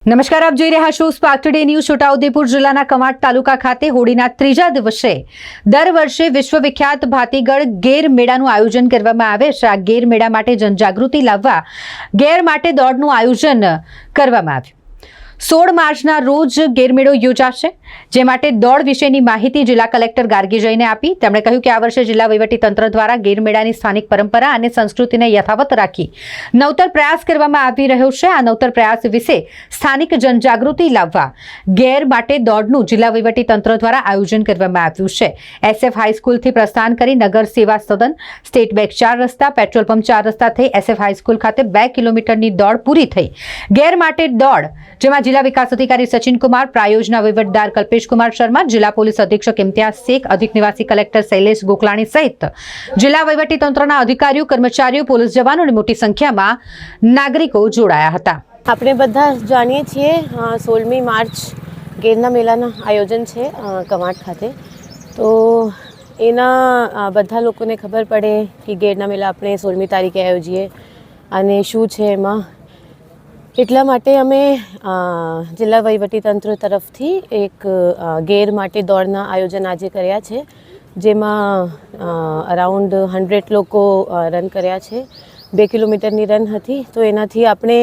નમસ્કાર, આપ જોઈ રહ્યા છો સ્પાર્ક ટુડે ન્યૂઝ। છોટાઉદેપુર જિલ્લાના કમાડ તાલુકા ખાતે હોળીના ત્રીજા દિવસે દર વર્ષે વિશ્વવિખ્યાત ભાતીગળ ગેર મેળાનું આયોજન કરવામાં આવે છે। આ ગેર મેળા માટે જનજાગૃતિ લાવવા ગેર માટે દોડનું આયોજન કરવામાં આવ્યું। 16 માર્ચના રોજ ગેરમેળો યોજાશે, જે માટે દોડ વિશેની માહિતી જિલ્લા કલેક્ટર ગાર્ગી જઈને આપી। તેમણે કહ્યું કે આ વર્ષે જિલ્લા વહીવટીતંત્ર દ્વારા ગેરમેળાની સ્થાનિક પરંપરા અને સંસ્કૃતિને યથાવત રાખી નવતર પ્રયાસ કરવામાં આવી રહ્યો છે। આ નવતર પ્રયાસ વિશે સ્થાનિક જનજાગૃતિ લાવવા ગેર માટે દોડનું જિલ્લા વહીવટીતંત્ર દ્વારા આયોજન કરવામાં આવ્યું છે। SF હાઈસ્કૂલથી પ્રસ્થાન કરી નગર સેવા સદન, સ્ટેટ બેંક 4 રસ્તા, પેટ્રોલ પંપ 4 રસ્તા થઈ SF હાઈસ્કૂલ ખાતે 2 કિલોમીટરની દોડ પૂરી થઈ। ગેર માટે દોડ, જેમાં जिला विकास अधिकारी सचिन कुमार, प्रायोजना वहीवटदार कल्पेश कुमार शर्मा, जिला पुलिस अधीक्षक इम्तियाज शेख, अधिक निवासी कलेक्टर शैलेश गोकलाणी सहित जिला वहीवटीतंत्रना अधिकारीओ, कर्मचारीओ, पुलिस जवानों ने मोटी संख्या में नागरिको जोड़ाया हता। આપણે બધા જાણીએ છીએ 16મી માર્ચ ગેરના મેળાના આયોજન છે કમાડ ખાતે। તો એના બધા લોકોને ખબર પડે કે ગેરના મેળા આપણે 16મી તારીખે આયોજીએ અને શું છે એમાં। એટલા માટે અમે જિલ્લા વહીવટીતંત્ર તરફથી એક ગેર માટે દોડના આયોજન આજે કર્યા છે, જેમાં અરાઉન્ડ 100 લોકો રન કર્યા છે। 2 કિલોમીટરની રન હતી। તો એનાથી આપણે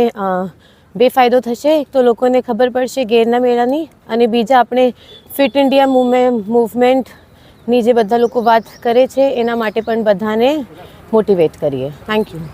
બે ફાયદો થશે। એક તો લોકોને ખબર પડશે ગેરના મેળાની, અને બીજા આપણે ફિટ ઇન્ડિયા મૂવમેન્ટની જે બધા લોકો વાત કરે છે એના માટે પણ બધાને મોટિવેટ કરીએ। Thank you.